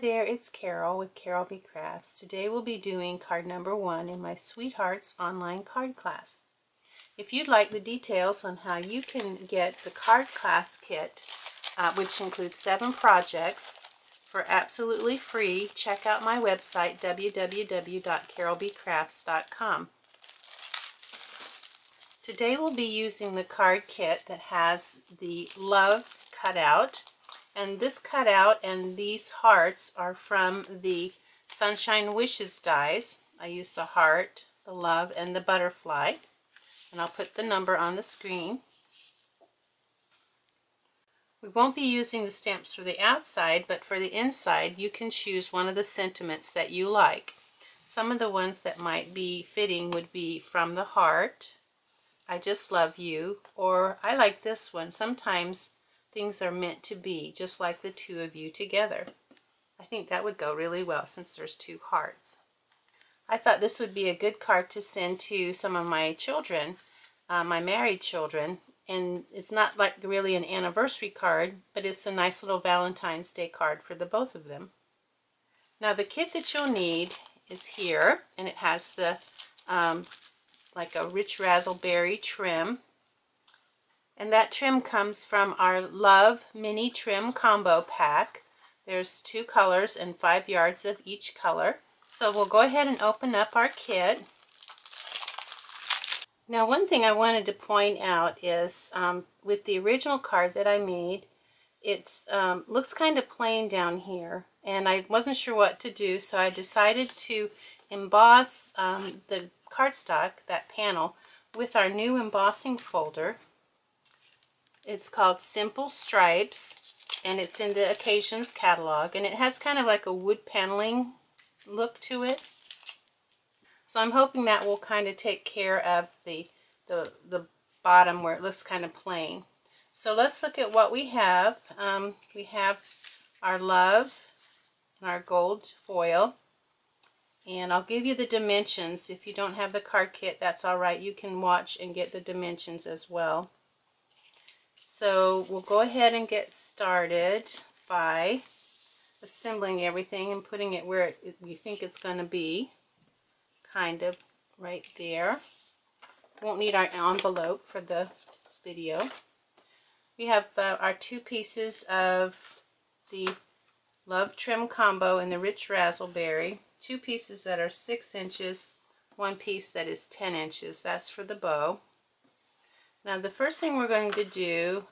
there, it's Carol with Carol B Crafts. Today we'll be doing card number 1 in my Sweethearts online card class. If you'd like the details on how you can get the card class kit, which includes 7 projects, for absolutely free, check out my website www.carolbcrafts.com. Today we'll be using the card kit that has the love cutout. And this cutout and these hearts are from the Sunshine Wishes dies. I use the heart, the love, and the butterfly. And I'll put the number on the screen. We won't be using the stamps for the outside, but for the inside you can choose one of the sentiments that you like. Some of the ones that might be fitting would be from the heart, I just love you, or I like this one. Sometimes things are meant to be, just like the two of you together. I think that would go really well since there's 2 hearts. I thought this would be a good card to send to some of my children, my married children, and it's not like really an anniversary card, but it's a nice little Valentine's Day card for the both of them. Now the kit that you'll need is here, and it has the like a rich raspberry trim. And that trim comes from our Love Mini Trim Combo Pack. There's 2 colors and 5 yards of each color. So we'll go ahead and open up our kit. Now one thing I wanted to point out is with the original card that I made, it looks kind of plain down here. And I wasn't sure what to do, so I decided to emboss the cardstock, that panel, with our new embossing folder. It's called Simple Stripes, and it's in the Occasions catalog, and it has kind of like a wood paneling look to it. So I'm hoping that will kind of take care of the bottom where it looks kind of plain. So let's look at what we have. We have our love and our gold foil, and I'll give you the dimensions. If you don't have the card kit, that's alright. You can watch and get the dimensions as well. So we'll go ahead and get started by assembling everything and putting it where we think it's going to be, kind of right there. Won't need our envelope for the video. We have our 2 pieces of the Love Trim Combo in the Rich Raspberry, 2 pieces that are 6 inches, 1 piece that is 10 inches. That's for the bow. Now the first thing we're going to do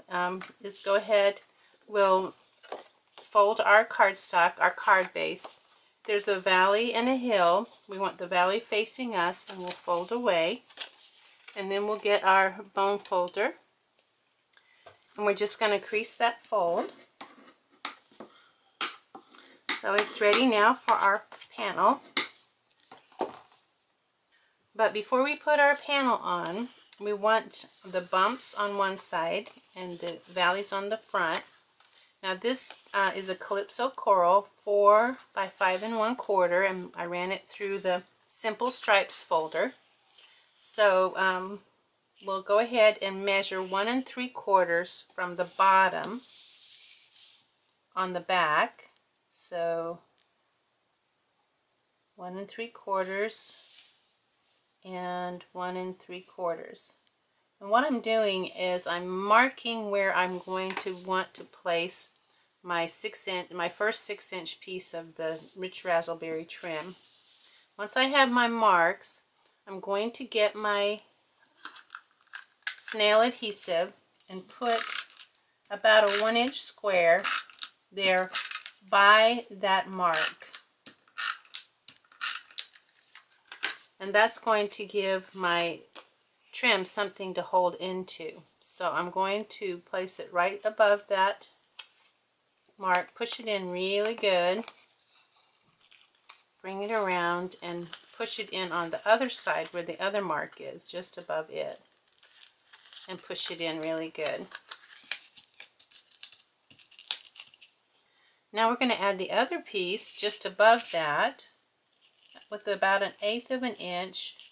is go ahead, we'll fold our cardstock, our card base. There's a valley and a hill. We want the valley facing us, and we'll fold away. And then we'll get our bone folder, and we're just going to crease that fold. So it's ready now for our panel. But before we put our panel on, we want the bumps on one side and the valleys on the front. Now this is a Calypso Coral 4 by 5 1/4, and I ran it through the Simple Stripes folder. So we'll go ahead and measure 1 3/4 from the bottom on the back. So 1 3/4 and 1 3/4. And what I'm doing is I'm marking where I'm going to want to place my first 6-inch piece of the Rich Raspberry trim. Once I have my marks, I'm going to get my Snail adhesive and put about a 1-inch square there by that mark. And that's going to give my trim something to hold into. So I'm going to place it right above that mark, push it in really good, bring it around and push it in on the other side where the other mark is, just above it, and push it in really good. Now we're going to add the other piece just above that with about 1/8 of an inch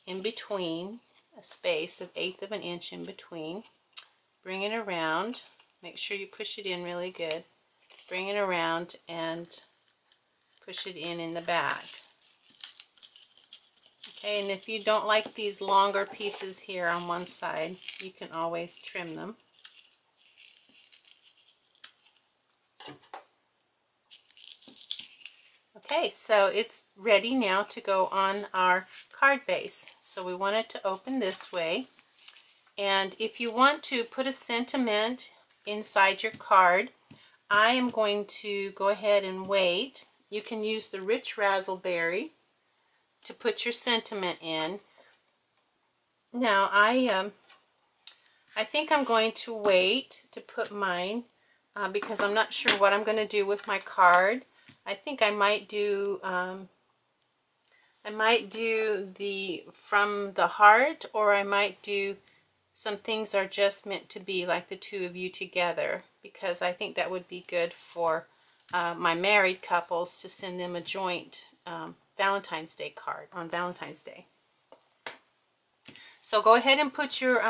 in between, a space of 1/8 of an inch in between. Bring it around, make sure you push it in really good, bring it around and push it in the back. Okay, and if you don't like these longer pieces here on one side, you can always trim them. Okay, so it's ready now to go on our card base. So we want it to open this way. And if you want to put a sentiment inside your card, I am going to go ahead and wait. You can use the rich raspberry to put your sentiment in. Now I think I'm going to wait to put mine because I'm not sure what I'm going to do with my card. I think I might do the from the heart, or I might do some things are just meant to be, like the two of you together, because I think that would be good for my married couples to send them a joint Valentine's Day card on Valentine's Day. So go ahead and put your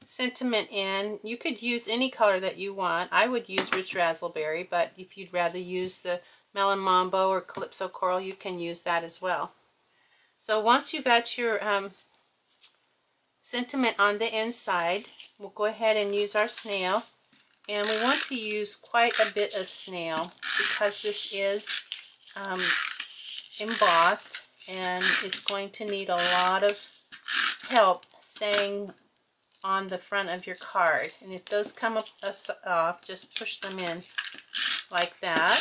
sentiment in. You could use any color that you want. I would use rich raspberry, but if you'd rather use the melon mambo or calypso coral, you can use that as well. So once you got your sentiment on the inside, we'll go ahead and use our snail. And we want to use quite a bit of snail because this is embossed and it's going to need a lot of help staying on the front of your card. And if those come off, just push them in like that.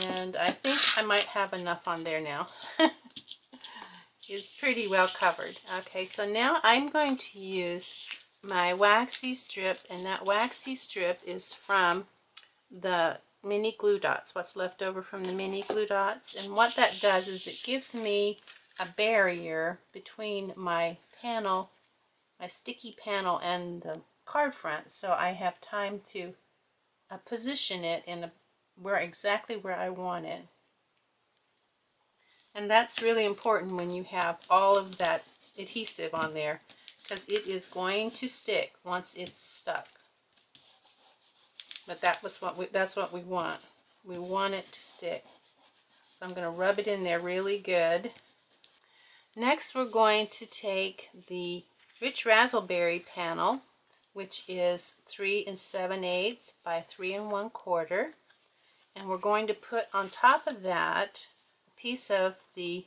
And I think I might have enough on there now. It's pretty well covered. Okay, so now I'm going to use my waxy strip, and that waxy strip is from the mini glue dots, what's left over from the mini glue dots. And what that does is it gives me a barrier between my panel, my sticky panel, and the card front, so I have time to position it in exactly where I want it. And that's really important when you have all of that adhesive on there, because it is going to stick once it's stuck. But that's what we want. We want it to stick. So I'm going to rub it in there really good. Next we're going to take the rich raspberry panel, which is 3 7/8 by 3 1/4, and we're going to put on top of that a piece of the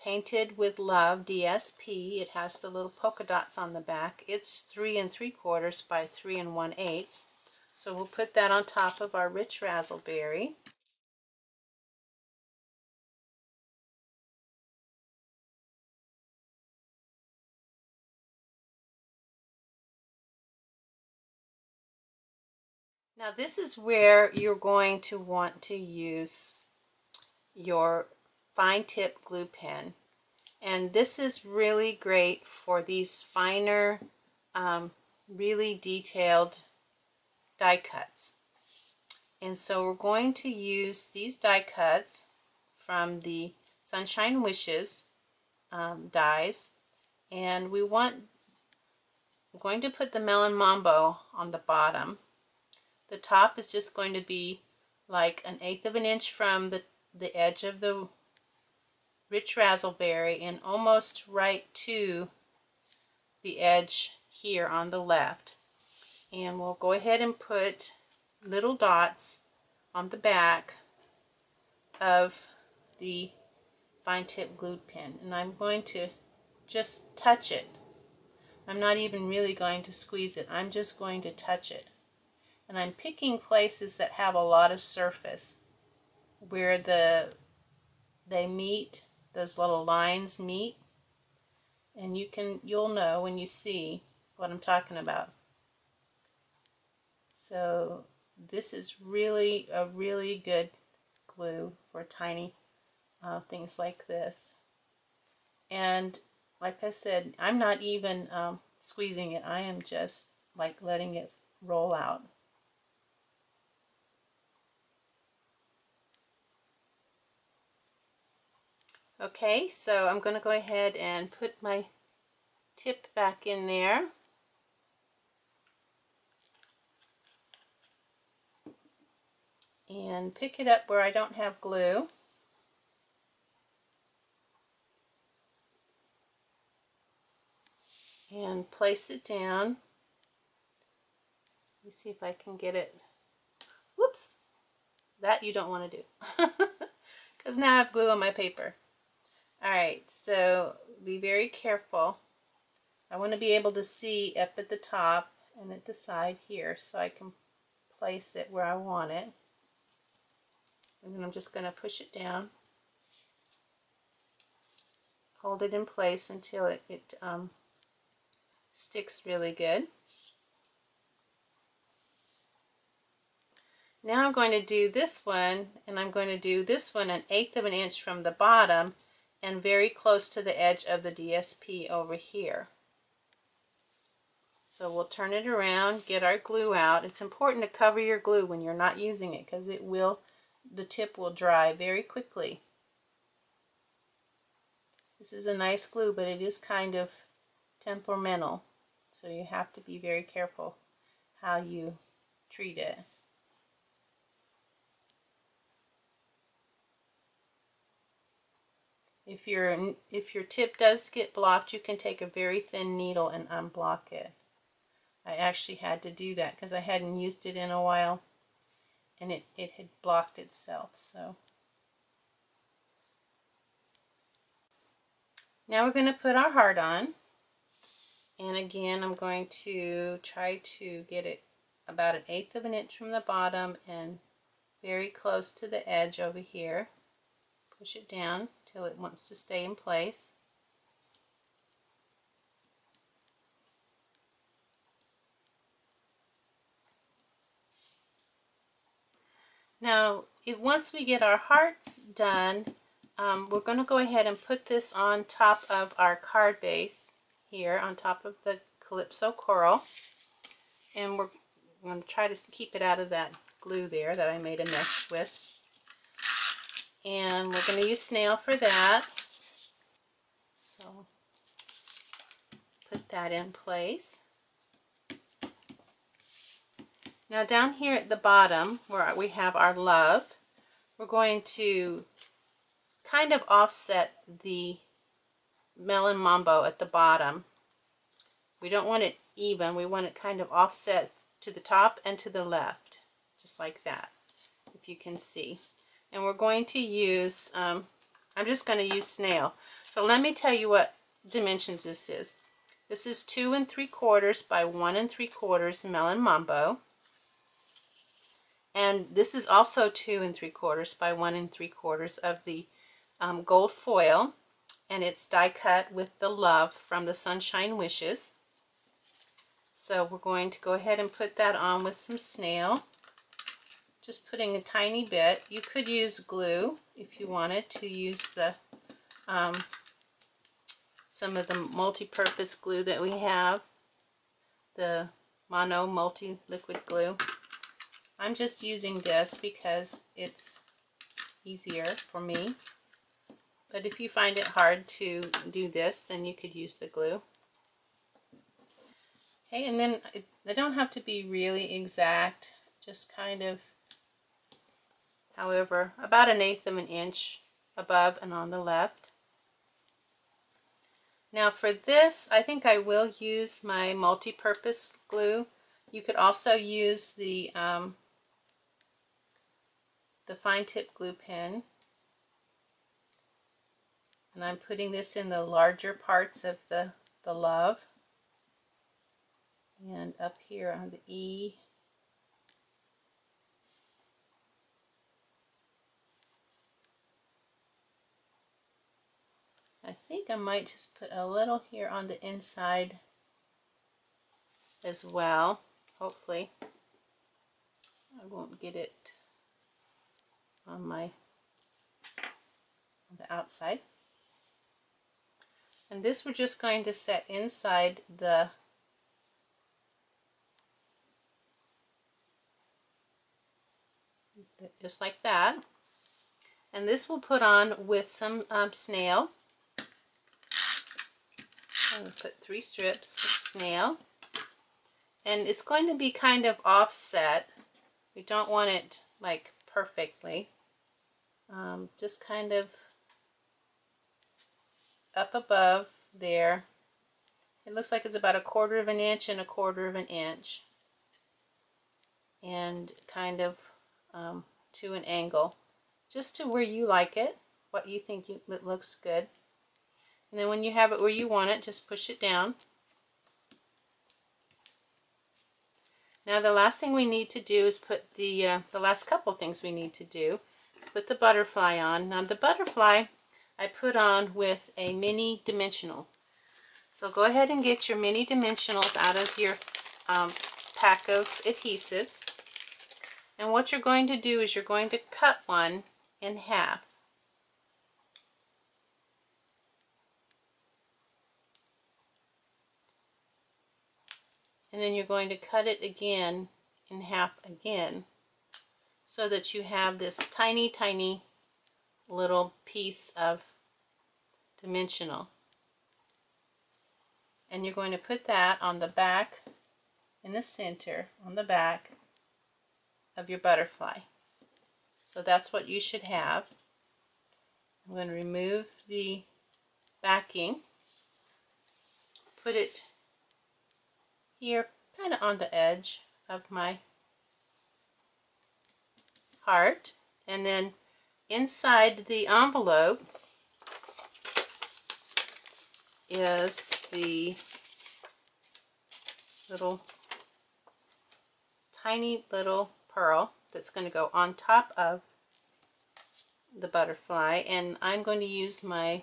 Painted with Love DSP. It has the little polka dots on the back. It's 3 3/4 by 3 1/8. So we'll put that on top of our rich raspberry. Now this is where you're going to want to use your fine tip glue pen. And this is really great for these finer, really detailed die cuts. And so we're going to use these die cuts from the Sunshine Wishes dies, and we're going to put the melon mambo on the bottom. The top is just going to be like 1/8 of an inch from the edge of the rich raspberry and almost right to the edge here on the left. And we'll go ahead and put little dots on the back of the fine tip glue pen, and I'm going to just touch it. I'm not even really going to squeeze it. I'm just going to touch it. And I'm picking places that have a lot of surface where they meet, those little lines meet, and you'll know when you see what I'm talking about. So this is really a really good glue for tiny things like this. And like I said, I'm not even squeezing it. I am just like letting it roll out. Okay, so I'm going to go ahead and put my tip back in there. and pick it up where I don't have glue. And place it down. Let me see if I can get it. Whoops! That you don't want to do. Because now I have glue on my paper. Alright, so be very careful. I want to be able to see up at the top and at the side here so I can place it where I want it. And then I'm just going to push it down. Hold it in place until it sticks really good. Now I'm going to do this one, and I'm going to do this one 1/8 of an inch from the bottom and very close to the edge of the DSP over here. So we'll turn it around, get our glue out. It's important to cover your glue when you're not using it because the tip will dry very quickly. This is a nice glue, but it is kind of temperamental, so you have to be very careful how you treat it. If your tip does get blocked, you can take a very thin needle and unblock it. I actually had to do that because I hadn't used it in a while and it had blocked itself. So now we're going to put our heart on, and again I'm going to try to get it about 1/8 of an inch from the bottom and very close to the edge over here. Push it down till it wants to stay in place. Now, once we get our hearts done, we're going to go ahead and put this on top of our card base here, on top of the Calypso coral, and we're going to try to keep it out of that glue there that I made a mess with. And we're going to use Snail for that. So put that in place. Now down here at the bottom where we have our love, we're going to kind of offset the melon mambo at the bottom. We don't want it even, we want it kind of offset to the top and to the left, just like that, if you can see. And we're going to use, I'm just going to use Snail. So let me tell you what dimensions this is. This is 2 3/4 by 1 3/4 melon mambo. And this is also 2 3/4 by 1 3/4 of the gold foil, and it's die cut with the love from the Sunshine Wishes. So we're going to go ahead and put that on with some Snail. Just putting a tiny bit. You could use glue if you wanted to use the some of the multi-purpose glue that we have, the Mono multi-liquid glue. I'm just using this because it's easier for me. But if you find it hard to do this, then you could use the glue. Okay, and then they don't have to be really exact, just kind of, however, about 1/8 of an inch above and on the left. Now for this, I think I will use my multi-purpose glue. You could also use the fine tip glue pen. And I'm putting this in the larger parts of the love. And up here on the E. I think I might just put a little here on the inside as well. Hopefully I won't get it on the outside. And this we're just going to set inside the just like that. And this we'll put on with some Snail. I'm going to put 3 strips of Snail. And it's going to be kind of offset. We don't want it like perfectly. Just kind of up above there. It looks like it's about 1/4 of an inch and 1/4 of an inch, and kind of to an angle, just to where you like it, what you think it looks good. And then when you have it where you want it, just push it down. Now the last thing we need to do is put the last couple things we need to do is put the butterfly on. Now the butterfly I put on with a mini dimensional. So go ahead and get your mini dimensionals out of your pack of adhesives. And what you're going to do is you're going to cut one in half. And then you're going to cut it again in half again, so that you have this tiny, tiny little piece of dimensional. And you're going to put that on the back, in the center, on the back of your butterfly. So that's what you should have. I'm going to remove the backing, put it here, kind of on the edge of my heart, and then inside the envelope is the little tiny little pearl that's going to go on top of the butterfly, and I'm going to use my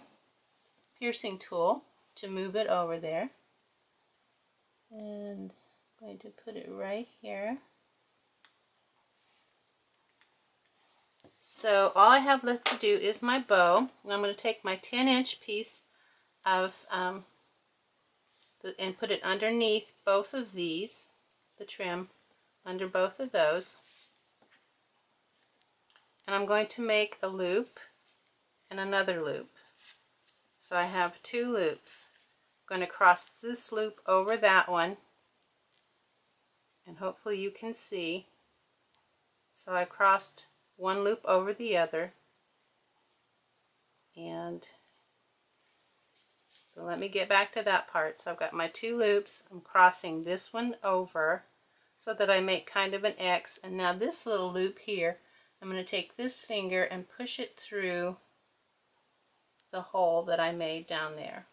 piercing tool to move it over there, and I'm going to put it right here. So all I have left to do is my bow. I'm going to take my 10-inch piece of and put it underneath both of these, the trim under both of those, and I'm going to make a loop and another loop. So I have 2 loops. I'm going to cross this loop over that one, and hopefully you can see. So I crossed one loop over the other, and so let me get back to that part. So I've got my 2 loops. I'm crossing this one over so that I make kind of an X, and now this little loop here, I'm going to take this finger and push it through the hole that I made down there,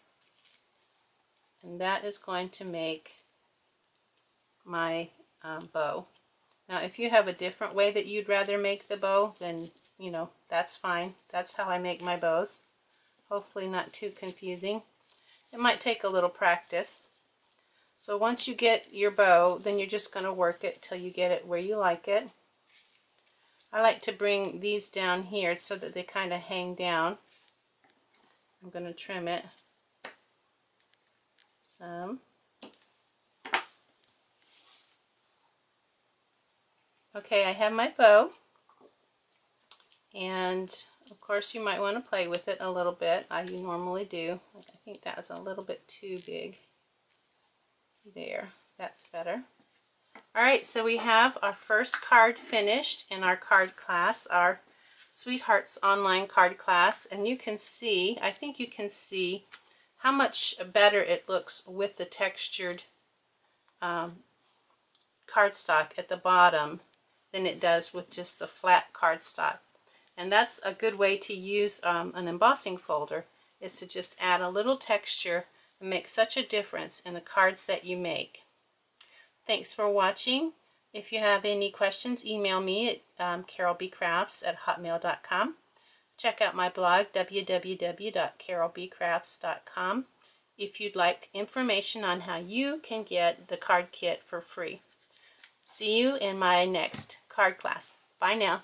and that is going to make my bow. Now if you have a different way that you'd rather make the bow, then you know, that's fine. That's how I make my bows. Hopefully not too confusing. It might take a little practice. So once you get your bow, then you're just going to work it till you get it where you like it. I like to bring these down here so that they kind of hang down. I'm going to trim it some. Okay, I have my bow, and of course you might want to play with it a little bit. I normally do. I think that was a little bit too big. There, that's better. Alright, so we have our first card finished in our card class, our Sweethearts online card class, and you can see, I think you can see how much better it looks with the textured cardstock at the bottom than it does with just the flat cardstock. And that's a good way to use an embossing folder, is to just add a little texture and make such a difference in the cards that you make. Thanks for watching. If you have any questions, email me at carolbcrafts@hotmail.com. Check out my blog, www.carolbcrafts.com, if you'd like information on how you can get the card kit for free. See you in my next card class. Bye now.